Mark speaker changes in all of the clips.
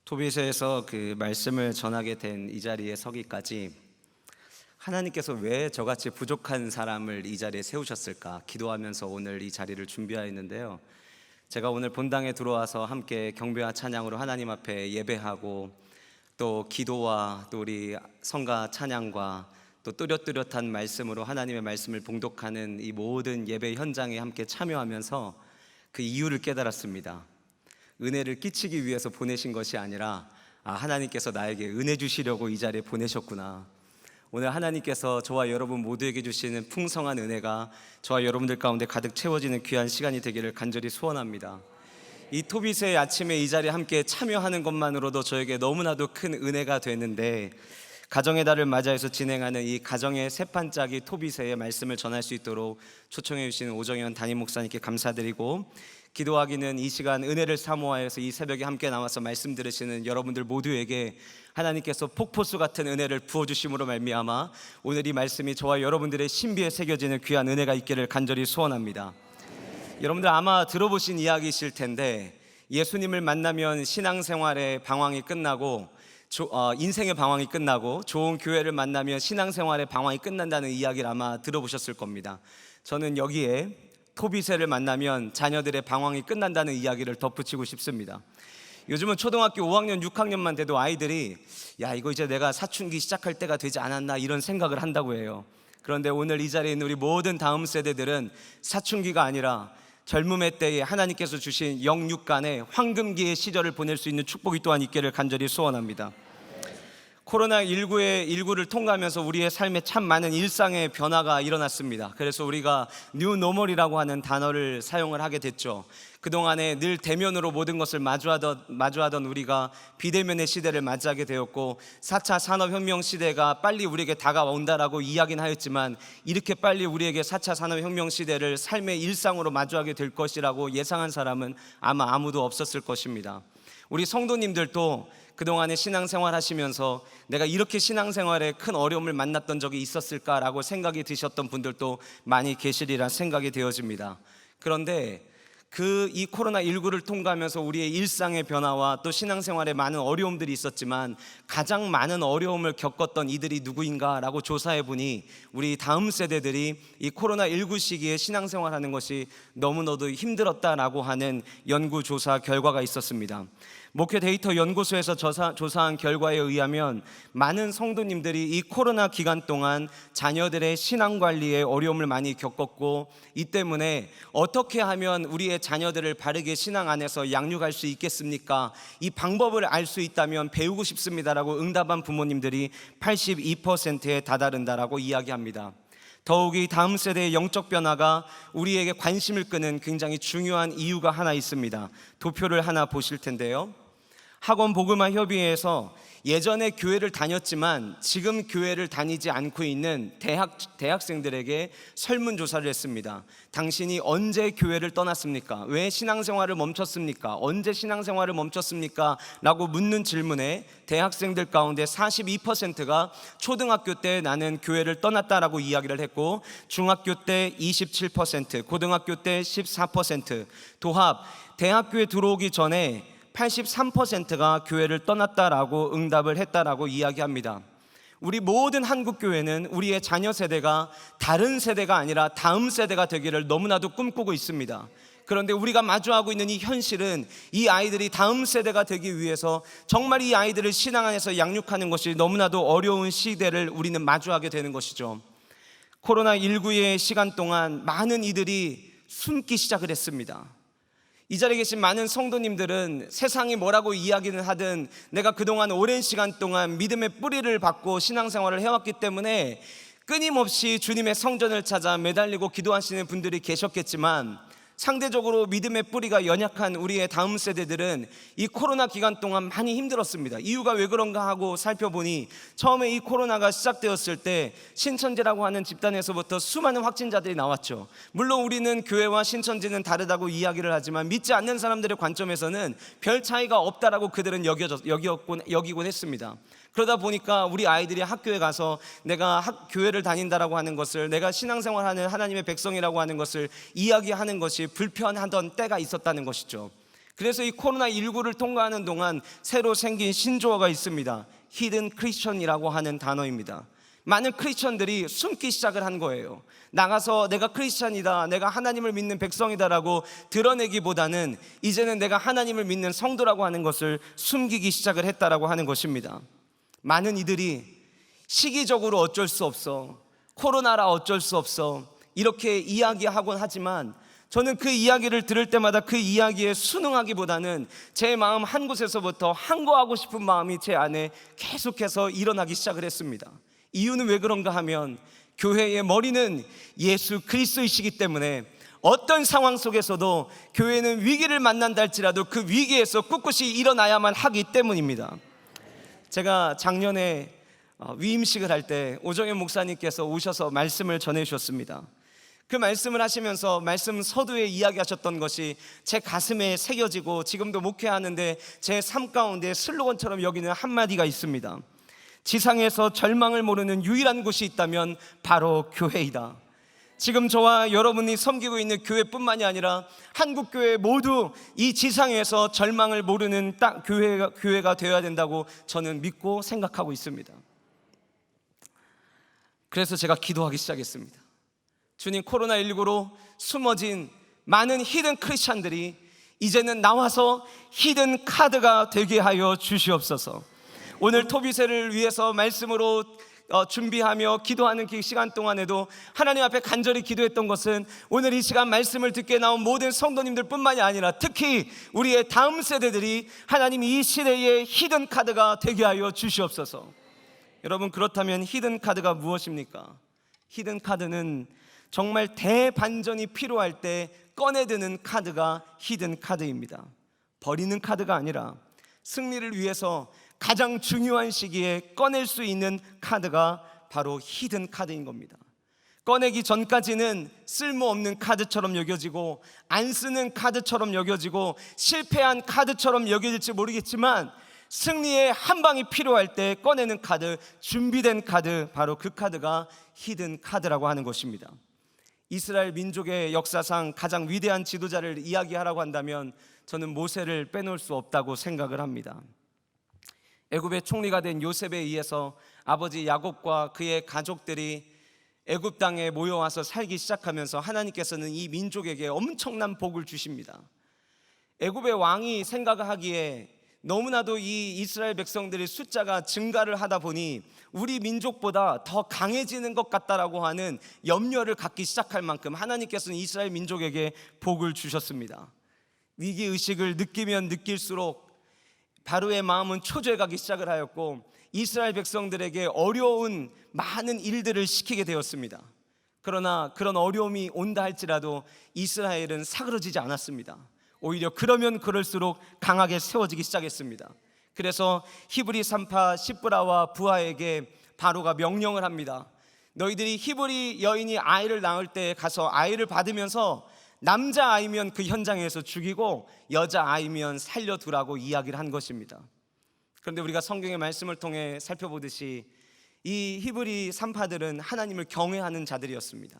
Speaker 1: 토비에서 그 말씀을 전하게 된 이 자리에 서기까지 하나님께서 왜 저같이 부족한 사람을 이 자리에 세우셨을까 기도하면서 오늘 이 자리를 준비하였는데요. 제가 오늘 본당에 들어와서 함께 경배와 찬양으로 하나님 앞에 예배하고 또 기도와 또 우리 성가 찬양과 또 뚜렷뚜렷한 말씀으로 하나님의 말씀을 봉독하는 이 모든 예배 현장에 함께 참여하면서 그 이유를 깨달았습니다. 은혜를 끼치기 위해서 보내신 것이 아니라 하나님께서 나에게 은혜 주시려고 이 자리에 보내셨구나. 오늘 하나님께서 저와 여러분 모두에게 주시는 풍성한 은혜가 저와 여러분들 가운데 가득 채워지는 귀한 시간이 되기를 간절히 소원합니다. 이 토빗의 아침에 이 자리에 함께 참여하는 것만으로도 저에게 너무나도 큰 은혜가 되는데, 가정의 달을 맞이해서 진행하는 이 가정의 새판짜기 토빗의 말씀을 전할 수 있도록 초청해 주신 오정현 담임 목사님께 감사드리고, 기도하기는 이 시간 은혜를 사모하여서 이 새벽에 함께 나와서 말씀 들으시는 여러분들 모두에게 하나님께서 폭포수 같은 은혜를 부어주심으로 말미암아 오늘 이 말씀이 저와 여러분들의 신비에 새겨지는 귀한 은혜가 있기를 간절히 소원합니다. 여러분들 아마 들어보신 이야기이실 텐데, 예수님을 만나면 신앙생활의 방황이 끝나고 인생의 방황이 끝나고 좋은 교회를 만나면 신앙생활의 방황이 끝난다는 이야기를 아마 들어보셨을 겁니다. 저는 여기에 토비세를 만나면 자녀들의 방황이 끝난다는 이야기를 덧붙이고 싶습니다. 요즘은 초등학교 5학년, 6학년만 돼도 아이들이 이거 이제 내가 사춘기 시작할 때가 되지 않았나 이런 생각을 한다고 해요. 그런데 오늘 이 자리에 있는 우리 모든 다음 세대들은 사춘기가 아니라 젊음의 때에 하나님께서 주신 영육간의 황금기의 시절을 보낼 수 있는 축복이 또한 있기를 간절히 소원합니다. 코로나19를 통과하면서 우리의 삶에 참 많은 일상의 변화가 일어났습니다. 그래서 우리가 뉴노멀이라고 하는 단어를 사용을 하게 됐죠. 그동안에 늘 대면으로 모든 것을 마주하던 우리가 비대면의 시대를 맞이하게 되었고, 4차 산업혁명 시대가 빨리 우리에게 다가온다라고 이야기는 하였지만, 이렇게 빨리 우리에게 4차 산업혁명 시대를 삶의 일상으로 마주하게 될 것이라고 예상한 사람은 아마 아무도 없었을 것입니다. 우리 성도님들도 그동안에 신앙생활 하시면서 내가 이렇게 신앙생활에 큰 어려움을 만났던 적이 있었을까라고 생각이 드셨던 분들도 많이 계시리라 생각이 되어집니다. 그런데 이 코로나19를 통과하면서 우리의 일상의 변화와 또 신앙생활에 많은 어려움들이 있었지만, 가장 많은 어려움을 겪었던 이들이 누구인가라고 조사해보니 우리 다음 세대들이 이 코로나19 시기에 신앙생활하는 것이 너무나도 힘들었다라고 하는 연구조사 결과가 있었습니다. 목회 데이터 연구소에서 조사한 결과에 의하면 많은 성도님들이 이 코로나 기간 동안 자녀들의 신앙관리에 어려움을 많이 겪었고, 이 때문에 어떻게 하면 우리의 자녀들을 바르게 신앙 안에서 양육할 수 있겠습니까? 이 방법을 알 수 있다면 배우고 싶습니다라고 응답한 부모님들이 82%에 다다른다라고 이야기합니다. 더욱이 다음 세대의 영적 변화가 우리에게 관심을 끄는 굉장히 중요한 이유가 하나 있습니다. 도표를 하나 보실 텐데요. 학원 복음화 협의회에서 예전에 교회를 다녔지만 지금 교회를 다니지 않고 있는 대학생들에게 설문조사를 했습니다. 당신이 언제 교회를 떠났습니까? 왜 신앙생활을 멈췄습니까? 언제 신앙생활을 멈췄습니까? 라고 묻는 질문에 대학생들 가운데 42%가 초등학교 때 나는 교회를 떠났다라고 이야기를 했고, 중학교 때 27%, 고등학교 때 14%, 도합 대학교에 들어오기 전에 83%가 교회를 떠났다라고 응답을 했다라고 이야기합니다. 우리 모든 한국교회는 우리의 자녀 세대가 다른 세대가 아니라 다음 세대가 되기를 너무나도 꿈꾸고 있습니다. 그런데 우리가 마주하고 있는 이 현실은 이 아이들이 다음 세대가 되기 위해서 정말 이 아이들을 신앙 안에서 양육하는 것이 너무나도 어려운 시대를 우리는 마주하게 되는 것이죠. 코로나19의 시간 동안 많은 이들이 숨기 시작을 했습니다. 이 자리에 계신 많은 성도님들은 세상이 뭐라고 이야기는 하든 내가 그동안 오랜 시간 동안 믿음의 뿌리를 받고 신앙생활을 해왔기 때문에 끊임없이 주님의 성전을 찾아 매달리고 기도하시는 분들이 계셨겠지만, 상대적으로 믿음의 뿌리가 연약한 우리의 다음 세대들은 이 코로나 기간 동안 많이 힘들었습니다. 이유가 왜 그런가 하고 살펴보니, 처음에 이 코로나가 시작되었을 때 신천지라고 하는 집단에서부터 수많은 확진자들이 나왔죠. 물론 우리는 교회와 신천지는 다르다고 이야기를 하지만 믿지 않는 사람들의 관점에서는 별 차이가 없다라고 그들은 여기곤 했습니다. 그러다 보니까 우리 아이들이 학교에 가서 내가 교회를 다닌다라고 하는 것을, 내가 신앙생활하는 하나님의 백성이라고 하는 것을 이야기하는 것이 불편하던 때가 있었다는 것이죠. 그래서 이 코로나19를 통과하는 동안 새로 생긴 신조어가 있습니다. 히든 크리스천이라고 하는 단어입니다. 많은 크리스천들이 숨기 시작을 한 거예요. 나가서 내가 크리스천이다, 내가 하나님을 믿는 백성이다라고 드러내기보다는 이제는 내가 하나님을 믿는 성도라고 하는 것을 숨기기 시작을 했다라고 하는 것입니다. 많은 이들이 시기적으로 어쩔 수 없어, 코로나라 어쩔 수 없어, 이렇게 이야기하곤 하지만 저는 그 이야기를 들을 때마다 그 이야기에 순응하기보다는 제 마음 한 곳에서부터 항거하고 싶은 마음이 제 안에 계속해서 일어나기 시작을 했습니다. 이유는 왜 그런가 하면 교회의 머리는 예수 그리스도이시기 때문에 어떤 상황 속에서도 교회는 위기를 만난다 할지라도 그 위기에서 꿋꿋이 일어나야만 하기 때문입니다. 제가 작년에 위임식을 할 때 오정현 목사님께서 오셔서 말씀을 전해 주셨습니다. 그 말씀을 하시면서 말씀 서두에 이야기하셨던 것이 제 가슴에 새겨지고 지금도 목회하는데 제 삶 가운데 슬로건처럼 여기는 한마디가 있습니다. 지상에서 절망을 모르는 유일한 곳이 있다면 바로 교회이다. 지금 저와 여러분이 섬기고 있는 교회뿐만이 아니라 한국교회 모두 이 지상에서 절망을 모르는 딱 교회가 되어야 된다고 저는 믿고 생각하고 있습니다. 그래서 제가 기도하기 시작했습니다. 주님, 코로나19로 숨어진 많은 히든 크리스찬들이 이제는 나와서 히든 카드가 되게 하여 주시옵소서. 오늘 토비세를 위해서 말씀으로 준비하며 기도하는 그 시간 동안에도 하나님 앞에 간절히 기도했던 것은 오늘 이 시간 말씀을 듣게 나온 모든 성도님들 뿐만이 아니라 특히 우리의 다음 세대들이 하나님 이 시대의 히든 카드가 되게 하여 주시옵소서. 여러분, 그렇다면 히든 카드가 무엇입니까? 히든 카드는 정말 대반전이 필요할 때 꺼내드는 카드가 히든 카드입니다. 버리는 카드가 아니라 승리를 위해서 가장 중요한 시기에 꺼낼 수 있는 카드가 바로 히든 카드인 겁니다. 꺼내기 전까지는 쓸모없는 카드처럼 여겨지고 안 쓰는 카드처럼 여겨지고 실패한 카드처럼 여겨질지 모르겠지만 승리의 한 방이 필요할 때 꺼내는 카드, 준비된 카드, 바로 그 카드가 히든 카드라고 하는 것입니다. 이스라엘 민족의 역사상 가장 위대한 지도자를 이야기하라고 한다면 저는 모세를 빼놓을 수 없다고 생각을 합니다. 애굽의 총리가 된 요셉에 의해서 아버지 야곱과 그의 가족들이 애굽 땅에 모여와서 살기 시작하면서 하나님께서는 이 민족에게 엄청난 복을 주십니다. 애굽의 왕이 생각하기에 너무나도 이 이스라엘 백성들의 숫자가 증가를 하다 보니 우리 민족보다 더 강해지는 것 같다라고 하는 염려를 갖기 시작할 만큼 하나님께서는 이스라엘 민족에게 복을 주셨습니다. 위기의식을 느끼면 느낄수록 바로의 마음은 초조해가기 시작을 하였고 이스라엘 백성들에게 어려운 많은 일들을 시키게 되었습니다. 그러나 그런 어려움이 온다 할지라도 이스라엘은 사그러지지 않았습니다. 오히려 그러면 그럴수록 강하게 세워지기 시작했습니다. 그래서 히브리 산파 시브라와 부하에게 바로가 명령을 합니다. 너희들이 히브리 여인이 아이를 낳을 때 가서 아이를 받으면서 남자아이면 그 현장에서 죽이고 여자아이면 살려두라고 이야기를 한 것입니다. 그런데 우리가 성경의 말씀을 통해 살펴보듯이 이 히브리 산파들은 하나님을 경외하는 자들이었습니다.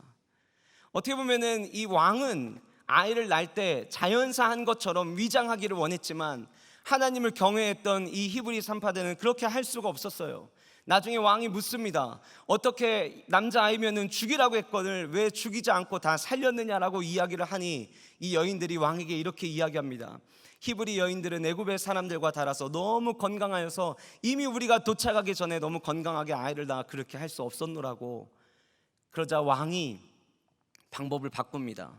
Speaker 1: 어떻게 보면은 이 왕은 아이를 낳을 때 자연사한 것처럼 위장하기를 원했지만 하나님을 경외했던 이 히브리 산파들은 그렇게 할 수가 없었어요. 나중에 왕이 묻습니다. 어떻게 남자아이면은 죽이라고 했거늘 왜 죽이지 않고 다 살렸느냐라고 이야기를 하니 이 여인들이 왕에게 이렇게 이야기합니다. 히브리 여인들은 애굽의 사람들과 달라서 너무 건강하여서 이미 우리가 도착하기 전에 너무 건강하게 아이를 낳아 그렇게 할 수 없었노라고. 그러자 왕이 방법을 바꿉니다.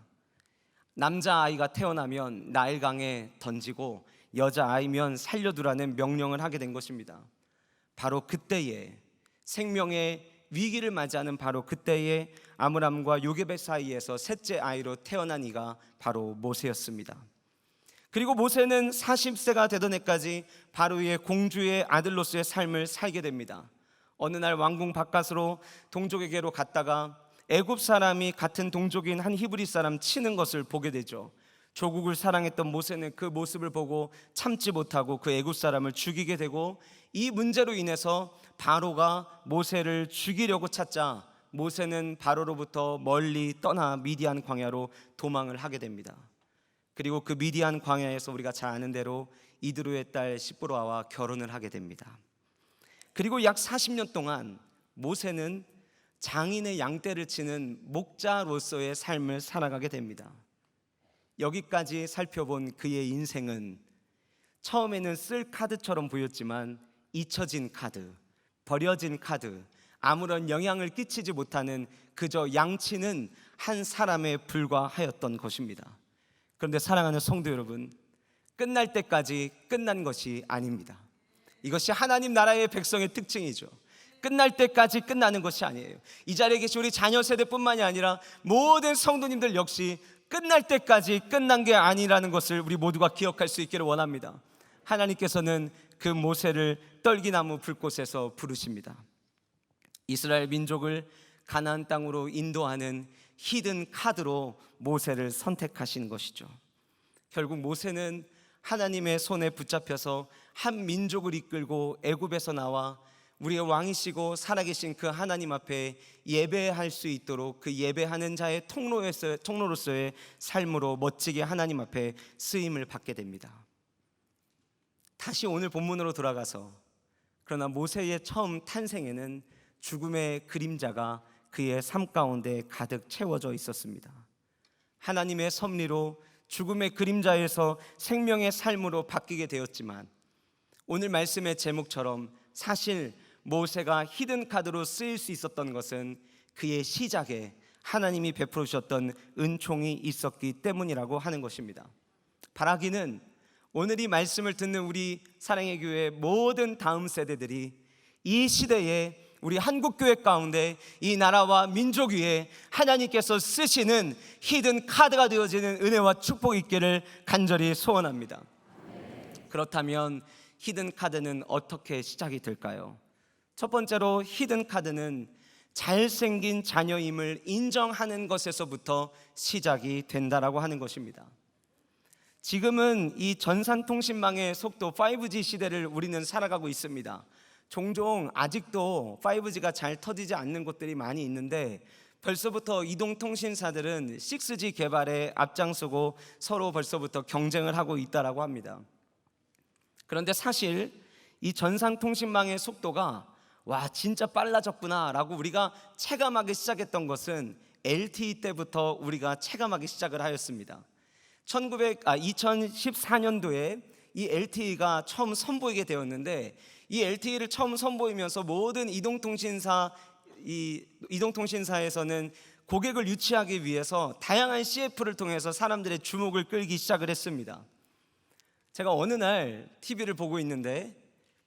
Speaker 1: 남자아이가 태어나면 나일강에 던지고 여자아이면 살려두라는 명령을 하게 된 것입니다. 바로 그때에 생명의 위기를 맞이하는 바로 그때에 아므람과 요게벳 사이에서 셋째 아이로 태어난 이가 바로 모세였습니다. 그리고 모세는 40세가 되던 해까지 바로의 공주의 아들로서의 삶을 살게 됩니다. 어느 날 왕궁 바깥으로 동족에게로 갔다가 애굽 사람이 같은 동족인 한 히브리 사람 치는 것을 보게 되죠. 조국을 사랑했던 모세는 그 모습을 보고 참지 못하고 그 애굽 사람을 죽이게 되고 이 문제로 인해서 바로가 모세를 죽이려고 찾자 모세는 바로로부터 멀리 떠나 미디안 광야로 도망을 하게 됩니다. 그리고 그 미디안 광야에서 우리가 잘 아는 대로 이드로의 딸 시브라와 결혼을 하게 됩니다. 그리고 약 40년 동안 모세는 장인의 양떼를 치는 목자로서의 삶을 살아가게 됩니다. 여기까지 살펴본 그의 인생은 처음에는 쓸 카드처럼 보였지만 잊혀진 카드, 버려진 카드, 아무런 영향을 끼치지 못하는 그저 양치는 한 사람에 불과하였던 것입니다. 그런데 사랑하는 성도 여러분, 끝날 때까지 끝난 것이 아닙니다. 이것이 하나님 나라의 백성의 특징이죠. 끝날 때까지 끝나는 것이 아니에요. 이 자리에 계신 우리 자녀 세대뿐만이 아니라 모든 성도님들 역시 끝날 때까지 끝난 게 아니라는 것을 우리 모두가 기억할 수 있기를 원합니다. 하나님께서는 그 모세를 떨기나무 불꽃에서 부르십니다. 이스라엘 민족을 가나안 땅으로 인도하는 히든 카드로 모세를 선택하신 것이죠. 결국 모세는 하나님의 손에 붙잡혀서 한 민족을 이끌고 애굽에서 나와 우리의 왕이시고 살아계신 그 하나님 앞에 예배할 수 있도록 그 예배하는 자의 통로로서의 삶으로 멋지게 하나님 앞에 쓰임을 받게 됩니다. 다시 오늘 본문으로 돌아가서, 그러나 모세의 처음 탄생에는 죽음의 그림자가 그의 삶 가운데 가득 채워져 있었습니다. 하나님의 섭리로 죽음의 그림자에서 생명의 삶으로 바뀌게 되었지만, 오늘 말씀의 제목처럼 사실 모세가 히든 카드로 쓰일 수 있었던 것은 그의 시작에 하나님이 베풀어 주셨던 은총이 있었기 때문이라고 하는 것입니다. 바라기는 오늘 이 말씀을 듣는 우리 사랑의 교회 모든 다음 세대들이 이 시대에 우리 한국교회 가운데 이 나라와 민족 위에 하나님께서 쓰시는 히든 카드가 되어지는 은혜와 축복이 있기를 간절히 소원합니다. 그렇다면 히든 카드는 어떻게 시작이 될까요? 첫 번째로 히든 카드는 잘생긴 자녀임을 인정하는 것에서부터 시작이 된다라고 하는 것입니다. 지금은 이 전산통신망의 속도 5G 시대를 우리는 살아가고 있습니다. 종종 아직도 5G가 잘 터지지 않는 곳들이 많이 있는데 벌써부터 이동통신사들은 6G 개발에 앞장서고 서로 벌써부터 경쟁을 하고 있다라고 합니다. 그런데 사실 이 전산통신망의 속도가 와 진짜 빨라졌구나 라고 우리가 체감하기 시작했던 것은 LTE 때부터 우리가 체감하기 시작을 하였습니다. 2014년도에 이 LTE가 처음 선보이게 되었는데, 이 LTE를 처음 선보이면서 모든 이동통신사에서는 고객을 유치하기 위해서 다양한 CF를 통해서 사람들의 주목을 끌기 시작을 했습니다. 제가 어느 날 TV를 보고 있는데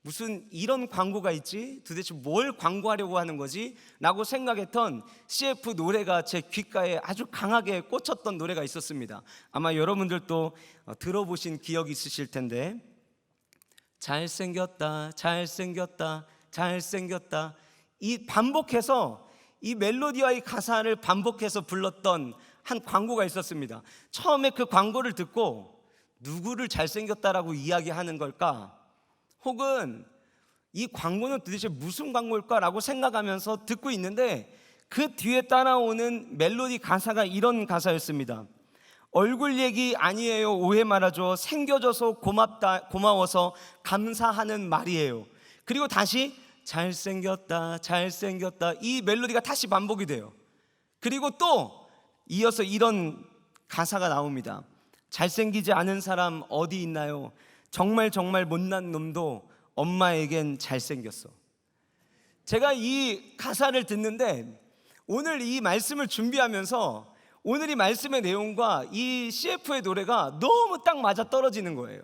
Speaker 1: 무슨 이런 광고가 있지? 도대체 뭘 광고하려고 하는 거지? 라고 생각했던 CF 노래가 제 귓가에 아주 강하게 꽂혔던 노래가 있었습니다. 아마 여러분들도 들어보신 기억이 있으실 텐데, 잘생겼다 잘생겼다 잘생겼다, 이 반복해서 이 멜로디와 이 가사를 반복해서 불렀던 한 광고가 있었습니다. 처음에 그 광고를 듣고 누구를 잘생겼다라고 이야기하는 걸까? 혹은 이 광고는 도대체 무슨 광고일까라고 생각하면서 듣고 있는데, 그 뒤에 따라오는 멜로디 가사가 이런 가사였습니다. 얼굴 얘기 아니에요 오해 말아줘, 생겨줘서 고맙다 고마워서 감사하는 말이에요. 그리고 다시 잘생겼다 잘생겼다, 이 멜로디가 다시 반복이 돼요. 그리고 또 이어서 이런 가사가 나옵니다. 잘생기지 않은 사람 어디 있나요? 정말 정말 못난 놈도 엄마에겐 잘생겼어. 제가 이 가사를 듣는데 오늘 이 말씀을 준비하면서 오늘 이 말씀의 내용과 이 CF의 노래가 너무 딱 맞아 떨어지는 거예요.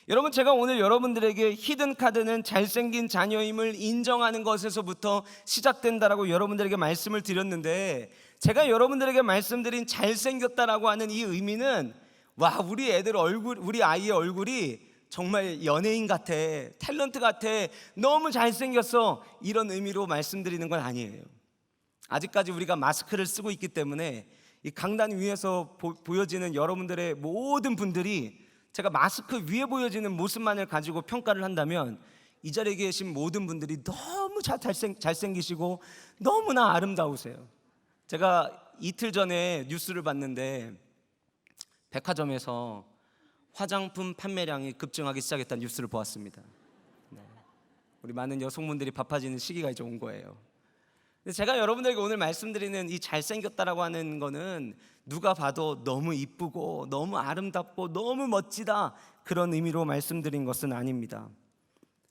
Speaker 1: 여러분, 제가 오늘 여러분들에게 히든 카드는 잘생긴 자녀임을 인정하는 것에서부터 시작된다라고 여러분들에게 말씀을 드렸는데, 제가 여러분들에게 말씀드린 잘생겼다라고 하는 이 의미는 와 우리 애들 얼굴, 우리 아이의 얼굴이 정말 연예인 같아, 탤런트 같아, 너무 잘생겼어, 이런 의미로 말씀드리는 건 아니에요. 아직까지 우리가 마스크를 쓰고 있기 때문에 이 강단 위에서 보여지는 여러분들의 모든 분들이 제가 마스크 위에 보여지는 모습만을 가지고 평가를 한다면 이 자리에 계신 모든 분들이 너무 잘생기시고 너무나 아름다우세요. 제가 이틀 전에 뉴스를 봤는데 백화점에서 화장품 판매량이 급증하기 시작했다는 뉴스를 보았습니다. 네. 우리 많은 여성분들이 바빠지는 시기가 이제 온 거예요. 근데 제가 여러분들에게 오늘 말씀드리는 이 잘생겼다라고 하는 거는 누가 봐도 너무 이쁘고 너무 아름답고 너무 멋지다 그런 의미로 말씀드린 것은 아닙니다.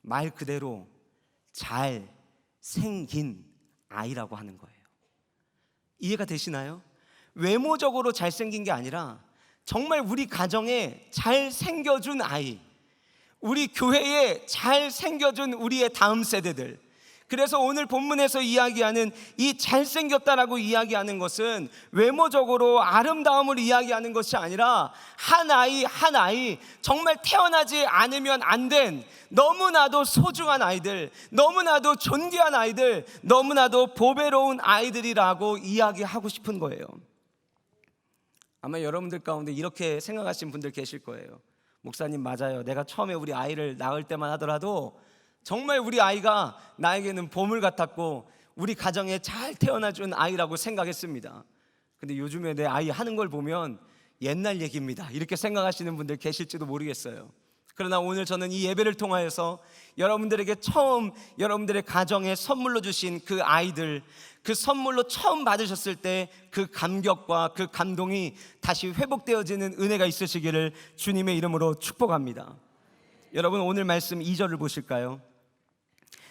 Speaker 1: 말 그대로 잘생긴 아이라고 하는 거예요. 이해가 되시나요? 외모적으로 잘생긴 게 아니라 정말 우리 가정에 잘 생겨준 아이, 우리 교회에 잘 생겨준 우리의 다음 세대들. 그래서 오늘 본문에서 이야기하는 이 잘생겼다라고 이야기하는 것은 외모적으로 아름다움을 이야기하는 것이 아니라 한 아이 한 아이, 정말 태어나지 않으면 안 된 너무나도 소중한 아이들, 너무나도 존귀한 아이들, 너무나도 보배로운 아이들이라고 이야기하고 싶은 거예요. 아마 여러분들 가운데 이렇게 생각하신 분들 계실 거예요. 목사님, 맞아요. 내가 처음에 우리 아이를 낳을 때만 하더라도 정말 우리 아이가 나에게는 보물 같았고 우리 가정에 잘 태어나준 아이라고 생각했습니다. 근데 요즘에 내 아이 하는 걸 보면 옛날 얘기입니다, 이렇게 생각하시는 분들 계실지도 모르겠어요. 그러나 오늘 저는 이 예배를 통하여서 여러분들에게 처음 여러분들의 가정에 선물로 주신 그 아이들, 그 선물로 처음 받으셨을 때 그 감격과 그 감동이 다시 회복되어지는 은혜가 있으시기를 주님의 이름으로 축복합니다. 여러분, 오늘 말씀 2절을 보실까요?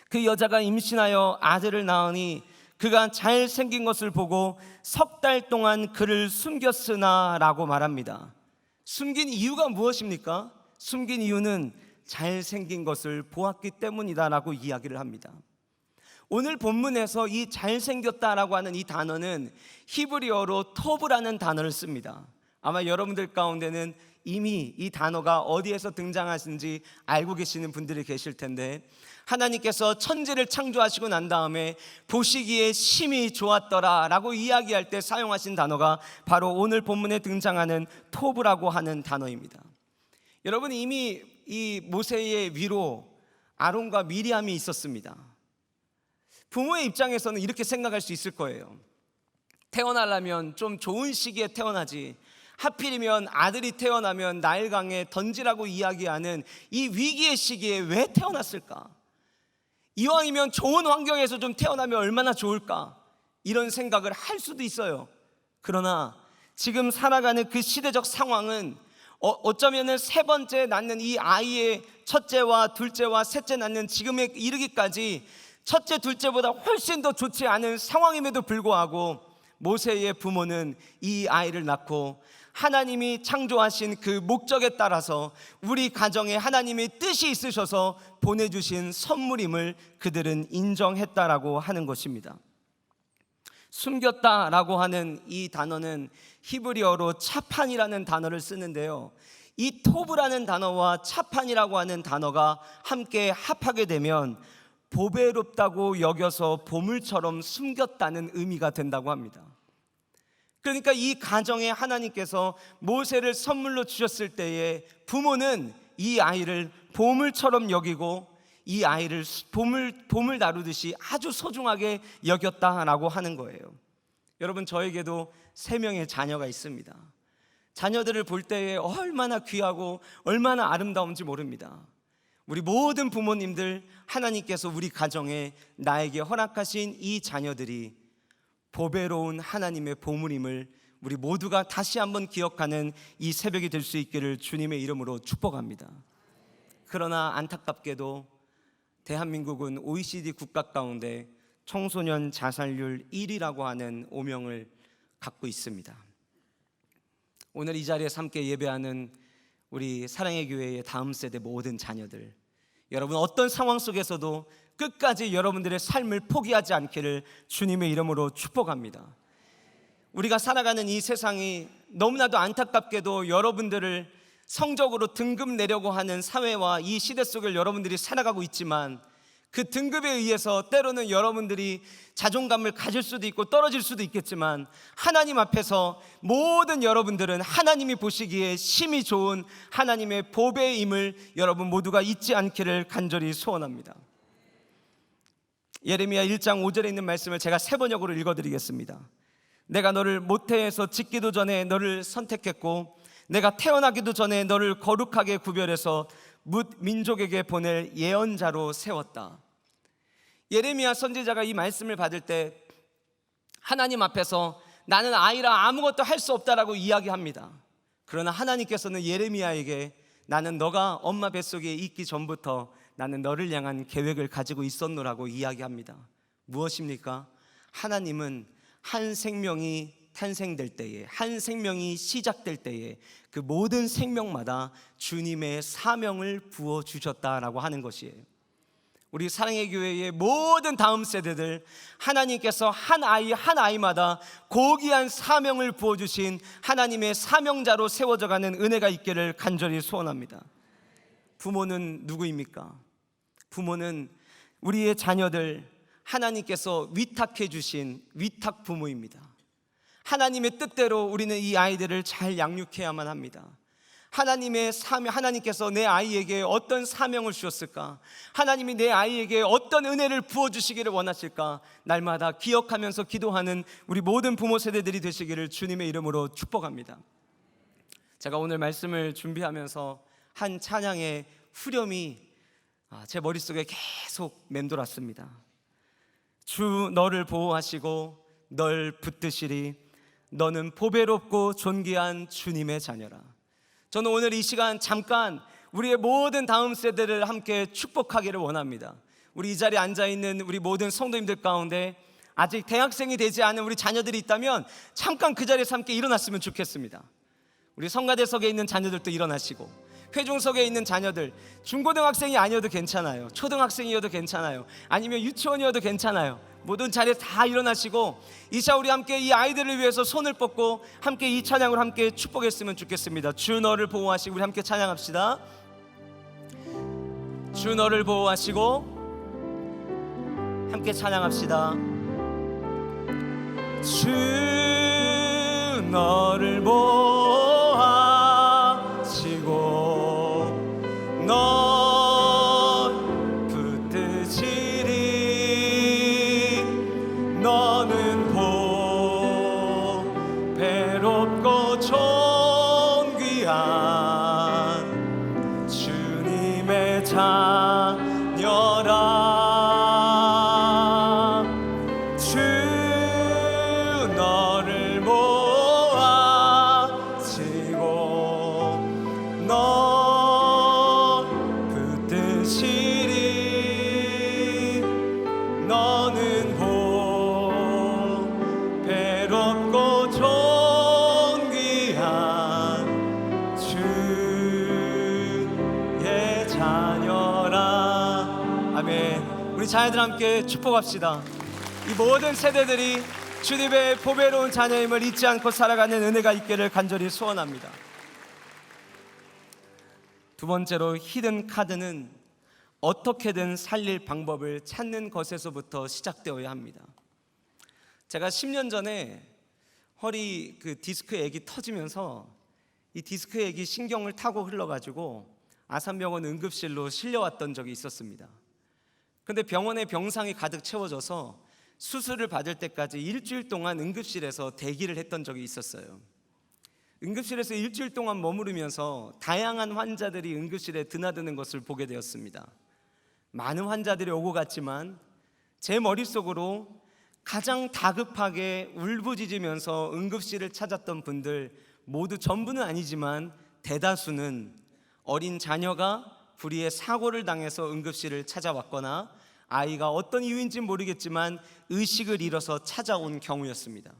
Speaker 1: 그 여자가 임신하여 아들을 낳으니 그가 잘생긴 것을 보고 석 달 동안 그를 숨겼으나 라고 말합니다. 숨긴 이유가 무엇입니까? 숨긴 이유는 잘생긴 것을 보았기 때문이다 라고 이야기를 합니다. 오늘 본문에서 이 잘생겼다라고 하는 이 단어는 히브리어로 토브라는 단어를 씁니다. 아마 여러분들 가운데는 이미 이 단어가 어디에서 등장하신지 알고 계시는 분들이 계실 텐데, 하나님께서 천지를 창조하시고 난 다음에 보시기에 심히 좋았더라 라고 이야기할 때 사용하신 단어가 바로 오늘 본문에 등장하는 토브라고 하는 단어입니다. 여러분, 이미 이 모세의 위로 아론과 미리암이 있었습니다. 부모의 입장에서는 이렇게 생각할 수 있을 거예요. 태어나려면 좀 좋은 시기에 태어나지, 하필이면 아들이 태어나면 나일강에 던지라고 이야기하는 이 위기의 시기에 왜 태어났을까? 이왕이면 좋은 환경에서 좀 태어나면 얼마나 좋을까? 이런 생각을 할 수도 있어요. 그러나 지금 살아가는 그 시대적 상황은 어쩌면 세 번째 낳는 이 아이의 첫째와 둘째와 셋째 낳는 지금에 이르기까지 첫째 둘째보다 훨씬 더 좋지 않은 상황임에도 불구하고 모세의 부모는 이 아이를 낳고 하나님이 창조하신 그 목적에 따라서 우리 가정에 하나님의 뜻이 있으셔서 보내주신 선물임을 그들은 인정했다라고 하는 것입니다. 숨겼다라고 하는 이 단어는 히브리어로 차판이라는 단어를 쓰는데요, 이 토브라는 단어와 차판이라고 하는 단어가 함께 합하게 되면 보배롭다고 여겨서 보물처럼 숨겼다는 의미가 된다고 합니다. 그러니까 이 가정에 하나님께서 모세를 선물로 주셨을 때에 부모는 이 아이를 보물처럼 여기고 이 아이를 보물 다루듯이 아주 소중하게 여겼다라고 하는 거예요. 여러분, 저에게도 3명의 자녀가 있습니다. 자녀들을 볼 때에 얼마나 귀하고 얼마나 아름다운지 모릅니다. 우리 모든 부모님들, 하나님께서 우리 가정에 나에게 허락하신 이 자녀들이 보배로운 하나님의 보물임을 우리 모두가 다시 한번 기억하는 이 새벽이 될 수 있기를 주님의 이름으로 축복합니다. 그러나 안타깝게도 대한민국은 OECD 국가 가운데 청소년 자살률 1위라고 하는 오명을 갖고 있습니다. 오늘 이 자리에서 함께 예배하는 우리 사랑의 교회의 다음 세대 모든 자녀들, 여러분 어떤 상황 속에서도 끝까지 여러분들의 삶을 포기하지 않기를 주님의 이름으로 축복합니다. 우리가 살아가는 이 세상이 너무나도 안타깝게도 여러분들을 성적으로 등급 내려고 하는 사회와 이 시대 속을 여러분들이 살아가고 있지만, 그 등급에 의해서 때로는 여러분들이 자존감을 가질 수도 있고 떨어질 수도 있겠지만, 하나님 앞에서 모든 여러분들은 하나님이 보시기에 심히 좋은 하나님의 보배임을 여러분 모두가 잊지 않기를 간절히 소원합니다. 예레미야 1장 5절에 있는 말씀을 제가 3번역으로 읽어드리겠습니다. 내가 너를 모태에서 짓기도 전에 너를 선택했고 내가 태어나기도 전에 너를 거룩하게 구별해서 뭇 민족에게 보낼 예언자로 세웠다. 예레미야 선지자가 이 말씀을 받을 때 하나님 앞에서 나는 아이라 아무것도 할 수 없다라고 이야기합니다. 그러나 하나님께서는 예레미야에게 나는 너가 엄마 뱃속에 있기 전부터 나는 너를 향한 계획을 가지고 있었노라고 이야기합니다. 무엇입니까? 하나님은 한 생명이 탄생될 때에, 한 생명이 시작될 때에 그 모든 생명마다 주님의 사명을 부어주셨다라고 하는 것이에요. 우리 사랑의 교회의 모든 다음 세대들, 하나님께서 한 아이마다 고귀한 사명을 부어주신 하나님의 사명자로 세워져가는 은혜가 있기를 간절히 소원합니다. 부모는 누구입니까? 부모는 우리의 자녀들 하나님께서 위탁해 주신 위탁 부모입니다. 하나님의 뜻대로 우리는 이 아이들을 잘 양육해야만 합니다. 하나님의 사명, 하나님께서 내 아이에게 어떤 사명을 주셨을까? 하나님이 내 아이에게 어떤 은혜를 부어주시기를 원하실까? 날마다 기억하면서 기도하는 우리 모든 부모 세대들이 되시기를 주님의 이름으로 축복합니다. 제가 오늘 말씀을 준비하면서 한 찬양의 후렴이 제 머릿속에 계속 맴돌았습니다. 주 너를 보호하시고 널 붙드시리 너는 보배롭고 존귀한 주님의 자녀라. 저는 오늘 이 시간 잠깐 우리의 모든 다음 세대를 함께 축복하기를 원합니다. 우리 이 자리에 앉아있는 우리 모든 성도님들 가운데 아직 대학생이 되지 않은 우리 자녀들이 있다면 잠깐 그 자리에서 함께 일어났으면 좋겠습니다. 우리 성가대석에 있는 자녀들도 일어나시고, 회중석에 있는 자녀들, 중고등학생이 아니어도 괜찮아요. 초등학생이어도 괜찮아요. 아니면 유치원이어도 괜찮아요. 모든 자리에 다 일어나시고 이 시간 우리 함께 이 아이들을 위해서 손을 뻗고 함께 이 찬양을 함께 축복했으면 좋겠습니다. 주 너를 보호하시고 우리 함께 찬양합시다. 주 너를 보호하시고 함께 찬양합시다. 주 너를 보호하시고 널 붙드시리 너는 보배롭고 존귀한 주님의 자녀라. 우리 자녀들 함께 축복합시다. 이 모든 세대들이 주님의 보배로운 자녀임을 잊지 않고 살아가는 은혜가 있기를 간절히 소원합니다. 두 번째로, 히든 카드는 어떻게든 살릴 방법을 찾는 것에서부터 시작되어야 합니다. 제가 10년 전에 허리 디스크액이 터지면서 이 디스크액이 신경을 타고 흘러가지고 아산병원 응급실로 실려왔던 적이 있었습니다. 그런데 병원에 병상이 가득 채워져서 수술을 받을 때까지 일주일 동안 응급실에서 대기를 했던 적이 있었어요. 응급실에서 일주일 동안 머무르면서 다양한 환자들이 응급실에 드나드는 것을 보게 되었습니다. 많은 환자들이 오고 갔지만 제 머릿속으로 가장 다급하게 울부짖으면서 응급실을 찾았던 분들 모두 전부는 아니지만 대다수는 어린 자녀가 불의의 사고를 당해서 응급실을 찾아왔거나 아이가 어떤 이유인지는 모르겠지만 의식을 잃어서 찾아온 경우였습니다.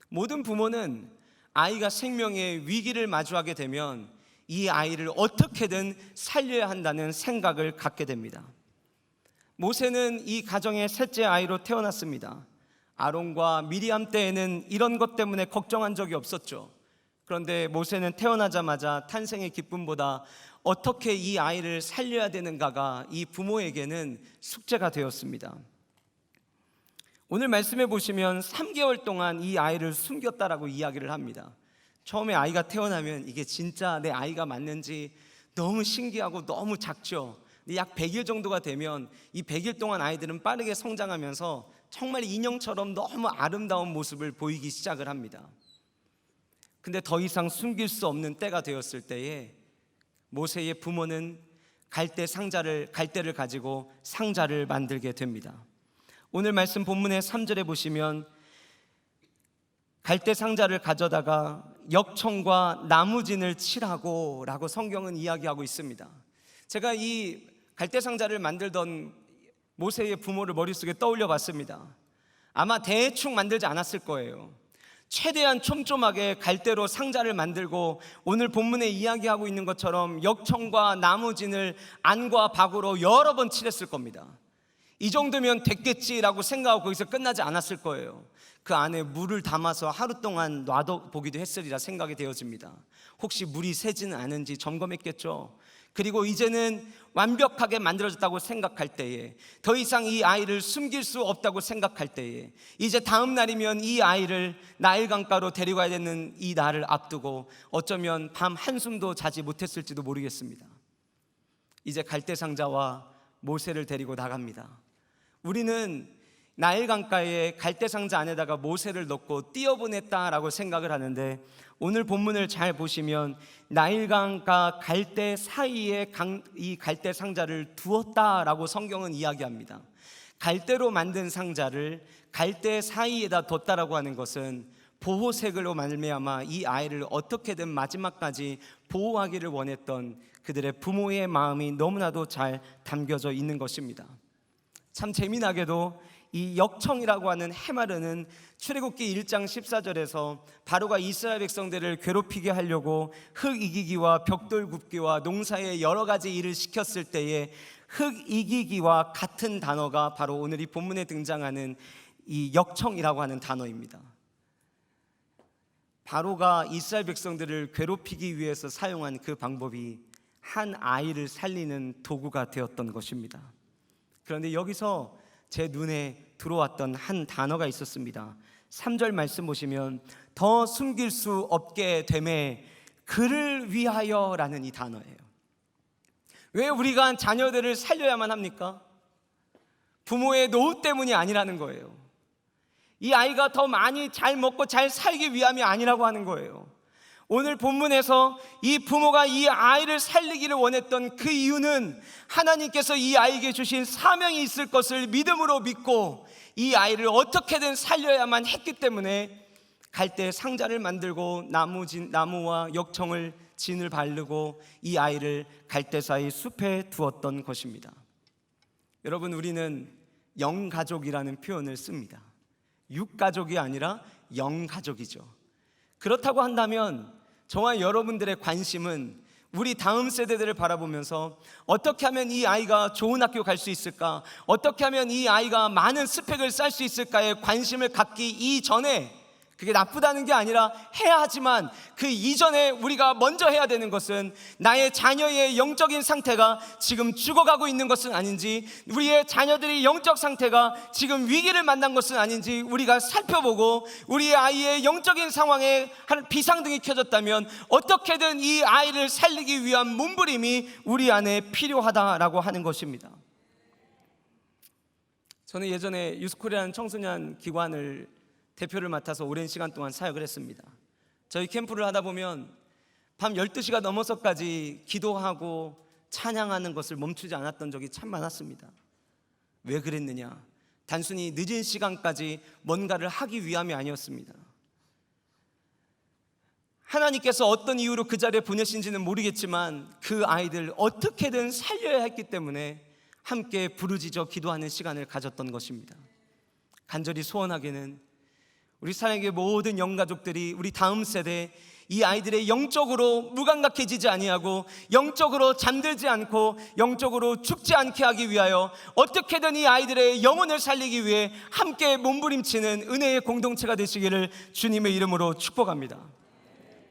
Speaker 1: 모든 부모는 아이가 생명의 위기를 마주하게 되면 이 아이를 어떻게든 살려야 한다는 생각을 갖게 됩니다. 모세는 이 가정의 셋째 아이로 태어났습니다. 아론과 미리암 때에는 이런 것 때문에 걱정한 적이 없었죠. 그런데 모세는 태어나자마자 탄생의 기쁨보다 어떻게 이 아이를 살려야 되는가가 이 부모에게는 숙제가 되었습니다. 오늘 말씀해 보시면 3개월 동안 이 아이를 숨겼다라고 이야기를 합니다. 처음에 아이가 태어나면 이게 진짜 내 아이가 맞는지 너무 신기하고 너무 작죠. 약 100일 정도가 되면 이 100일 동안 아이들은 빠르게 성장하면서 정말 인형처럼 너무 아름다운 모습을 보이기 시작을 합니다. 근데 더 이상 숨길 수 없는 때가 되었을 때에 모세의 부모는 갈대를 가지고 상자를 만들게 됩니다. 오늘 말씀 본문의 3절에 보시면 갈대 상자를 가져다가 역청과 나무진을 칠하고 라고 성경은 이야기하고 있습니다. 제가 이 갈대 상자를 만들던 모세의 부모를 머릿속에 떠올려 봤습니다. 아마 대충 만들지 않았을 거예요. 최대한 촘촘하게 갈대로 상자를 만들고 오늘 본문에 이야기하고 있는 것처럼 역청과 나무진을 안과 박으로 여러 번 칠했을 겁니다. 이 정도면 됐겠지라고 생각하고 거기서 끝나지 않았을 거예요. 그 안에 물을 담아서 하루 동안 놔둬보기도 했으리라 생각이 되어집니다. 혹시 물이 새지는 않은지 점검했겠죠. 그리고 이제는 완벽하게 만들어졌다고 생각할 때에, 더 이상 이 아이를 숨길 수 없다고 생각할 때에, 이제 다음 날이면 이 아이를 나일강가로 데려가야 되는 이 날을 앞두고 어쩌면 밤 한숨도 자지 못했을지도 모르겠습니다. 이제 갈대상자와 모세를 데리고 나갑니다. 우리는 나일강가에 갈대상자 안에다가 모세를 넣고 띄어보냈다라고 생각을 하는데, 오늘 본문을 잘 보시면 나일강과 갈대 사이에 이 갈대 상자를 두었다라고 성경은 이야기합니다. 갈대로 만든 상자를 갈대 사이에다 뒀다라고 하는 것은 보호색으로 말미암아 이 아이를 어떻게든 마지막까지 보호하기를 원했던 그들의 부모의 마음이 너무나도 잘 담겨져 있는 것입니다. 참 재미나게도 이 역청이라고 하는 해마르는 출애굽기 1장 14절에서 바로가 이스라엘 백성들을 괴롭히게 하려고 흙 이기기와 벽돌 굽기와 농사의 여러 가지 일을 시켰을 때에 흙 이기기와 같은 단어가 바로 오늘 이 본문에 등장하는 이 역청이라고 하는 단어입니다. 바로가 이스라엘 백성들을 괴롭히기 위해서 사용한 그 방법이 한 아이를 살리는 도구가 되었던 것입니다. 그런데 여기서 제 눈에 들어왔던 한 단어가 있었습니다. 3절 말씀 보시면 더 숨길 수 없게 됨에 그를 위하여라는 이 단어예요. 왜 우리가 자녀들을 살려야만 합니까? 부모의 노후 때문이 아니라는 거예요. 이 아이가 더 많이 잘 먹고 잘 살기 위함이 아니라고 하는 거예요. 오늘 본문에서 이 부모가 이 아이를 살리기를 원했던 그 이유는 하나님께서 이 아이에게 주신 사명이 있을 것을 믿음으로 믿고 이 아이를 어떻게든 살려야만 했기 때문에 갈대 상자를 만들고 나무와 역청을 진을 바르고 이 아이를 갈대 사이 숲에 두었던 것입니다. 여러분, 우리는 영가족이라는 표현을 씁니다. 육가족이 아니라 영가족이죠. 그렇다고 한다면 저와 여러분들의 관심은 우리 다음 세대들을 바라보면서 어떻게 하면 이 아이가 좋은 학교 갈 수 있을까, 어떻게 하면 이 아이가 많은 스펙을 쌓을 수 있을까에 관심을 갖기 이전에, 그게 나쁘다는 게 아니라 해야 하지만 그 이전에 우리가 먼저 해야 되는 것은 나의 자녀의 영적인 상태가 지금 죽어가고 있는 것은 아닌지, 우리의 자녀들의 영적 상태가 지금 위기를 만난 것은 아닌지 우리가 살펴보고, 우리의 아이의 영적인 상황에 한 비상등이 켜졌다면 어떻게든 이 아이를 살리기 위한 몸부림이 우리 안에 필요하다라고 하는 것입니다. 저는 예전에 유스코리아는 청소년 기관을 대표를 맡아서 오랜 시간 동안 사역을 했습니다. 저희 캠프를 하다 보면 밤 12시가 넘어서까지 기도하고 찬양하는 것을 멈추지 않았던 적이 참 많았습니다. 왜 그랬느냐? 단순히 늦은 시간까지 뭔가를 하기 위함이 아니었습니다. 하나님께서 어떤 이유로 그 자리에 보내신지는 모르겠지만 그 아이들 어떻게든 살려야 했기 때문에 함께 부르짖어 기도하는 시간을 가졌던 것입니다. 간절히 소원하기는 우리 사랑의 모든 영가족들이 우리 다음 세대 이 아이들의 영적으로 무감각해지지 아니하고 영적으로 잠들지 않고 영적으로 죽지 않게 하기 위하여 어떻게든 이 아이들의 영혼을 살리기 위해 함께 몸부림치는 은혜의 공동체가 되시기를 주님의 이름으로 축복합니다.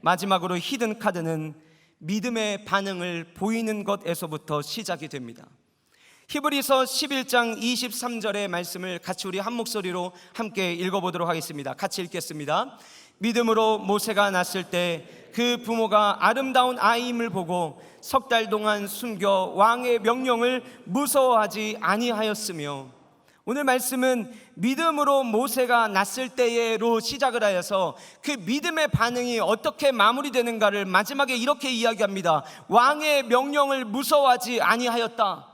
Speaker 1: 마지막으로 히든 카드는 믿음의 반응을 보이는 것에서부터 시작이 됩니다. 히브리서 11장 23절의 말씀을 같이 우리 한 목소리로 함께 읽어보도록 하겠습니다. 같이 읽겠습니다. 믿음으로 모세가 낳았을 때 그 부모가 아름다운 아이임을 보고 석 달 동안 숨겨 왕의 명령을 무서워하지 아니하였으며 오늘 말씀은 믿음으로 모세가 났을 때로 시작을 하여서 그 믿음의 반응이 어떻게 마무리되는가를 마지막에 이렇게 이야기합니다. 왕의 명령을 무서워하지 아니하였다.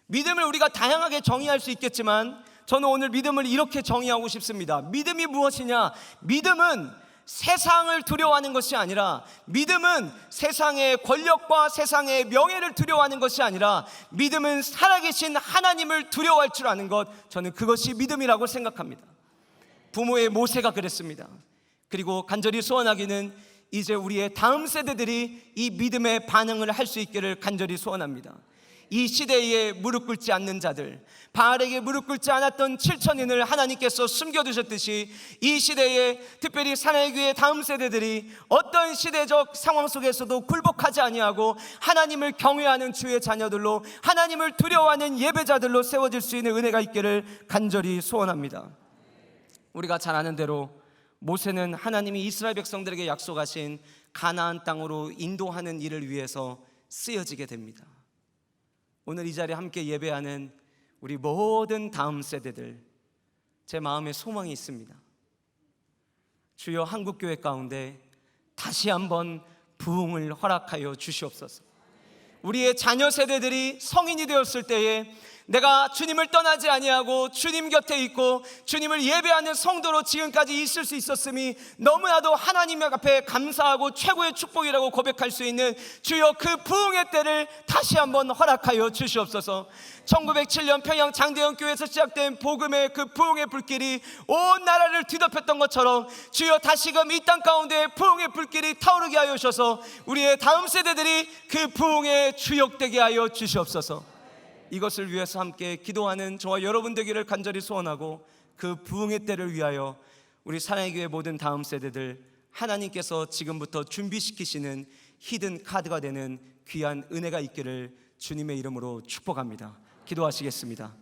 Speaker 1: 믿음을 우리가 다양하게 정의할 수 있겠지만 저는 오늘 믿음을 이렇게 정의하고 싶습니다. 믿음이 무엇이냐? 믿음은 세상을 두려워하는 것이 아니라, 믿음은 세상의 권력과 세상의 명예를 두려워하는 것이 아니라, 믿음은 살아계신 하나님을 두려워할 줄 아는 것, 저는 그것이 믿음이라고 생각합니다. 부모의 모세가 그랬습니다. 그리고 간절히 소원하기는 이제 우리의 다음 세대들이 이 믿음의 반응을 할 수 있기를 간절히 소원합니다. 이 시대에 무릎 꿇지 않는 자들, 바알에게 무릎 꿇지 않았던 7천인을 하나님께서 숨겨두셨듯이 이 시대에 특별히 사랑의 교회 다음 세대들이 어떤 시대적 상황 속에서도 굴복하지 아니하고 하나님을 경외하는 주의 자녀들로, 하나님을 두려워하는 예배자들로 세워질 수 있는 은혜가 있기를 간절히 소원합니다. 우리가 잘 아는 대로 모세는 하나님이 이스라엘 백성들에게 약속하신 가나안 땅으로 인도하는 일을 위해서 쓰여지게 됩니다. 오늘 이 자리에 함께 예배하는 우리 모든 다음 세대들, 제 마음에 소망이 있습니다. 주여, 한국교회 가운데 다시 한번 부흥을 허락하여 주시옵소서. 우리의 자녀 세대들이 성인이 되었을 때에 내가 주님을 떠나지 아니하고 주님 곁에 있고 주님을 예배하는 성도로 지금까지 있을 수 있었음이 너무나도 하나님 앞에 감사하고 최고의 축복이라고 고백할 수 있는 주여, 그 부흥의 때를 다시 한번 허락하여 주시옵소서. 1907년 평양 장대현 교회에서 시작된 복음의 그 부흥의 불길이 온 나라를 뒤덮였던 것처럼 주여, 다시금 이 땅 가운데 부흥의 불길이 타오르게 하여 주셔서 우리의 다음 세대들이 그 부흥의 주역되게 하여 주시옵소서. 이것을 위해서 함께 기도하는 저와 여러분 되기를 간절히 소원하고, 그 부흥의 때를 위하여 우리 사랑의 교회 모든 다음 세대들, 하나님께서 지금부터 준비시키시는 히든 카드가 되는 귀한 은혜가 있기를 주님의 이름으로 축복합니다. 기도하시겠습니다.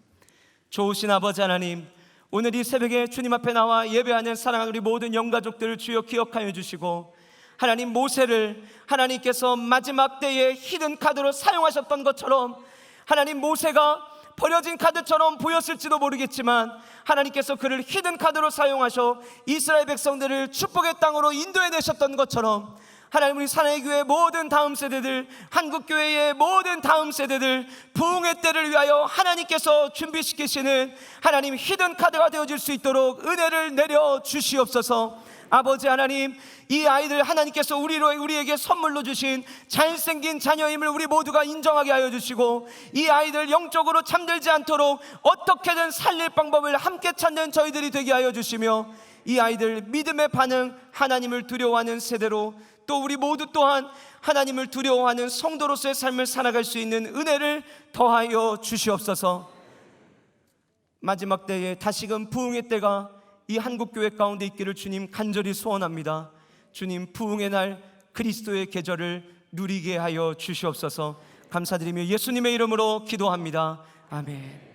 Speaker 1: 좋으신 아버지 하나님, 오늘 이 새벽에 주님 앞에 나와 예배하는 사랑하는 우리 모든 영가족들을 주여 기억하여 주시고, 하나님, 모세를 하나님께서 마지막 때에 히든 카드로 사용하셨던 것처럼, 하나님, 모세가 버려진 카드처럼 보였을지도 모르겠지만 하나님께서 그를 히든 카드로 사용하셔 이스라엘 백성들을 축복의 땅으로 인도해내셨던 것처럼, 하나님, 우리 사랑의 교회 모든 다음 세대들, 한국교회의 모든 다음 세대들, 부흥의 때를 위하여 하나님께서 준비시키시는 하나님 히든 카드가 되어질 수 있도록 은혜를 내려 주시옵소서. 아버지 하나님, 이 아이들 하나님께서 우리에게 선물로 주신 잘생긴 자녀임을 우리 모두가 인정하게 하여 주시고, 이 아이들 영적으로 잠들지 않도록 어떻게든 살릴 방법을 함께 찾는 저희들이 되게 하여 주시며, 이 아이들 믿음의 반응, 하나님을 두려워하는 세대로, 또 우리 모두 또한 하나님을 두려워하는 성도로서의 삶을 살아갈 수 있는 은혜를 더하여 주시옵소서. 마지막 때에 다시금 부흥의 때가 이 한국교회 가운데 있기를 주님 간절히 소원합니다. 주님, 부흥의 날 그리스도의 계절을 누리게 하여 주시옵소서. 감사드리며 예수님의 이름으로 기도합니다. 아멘.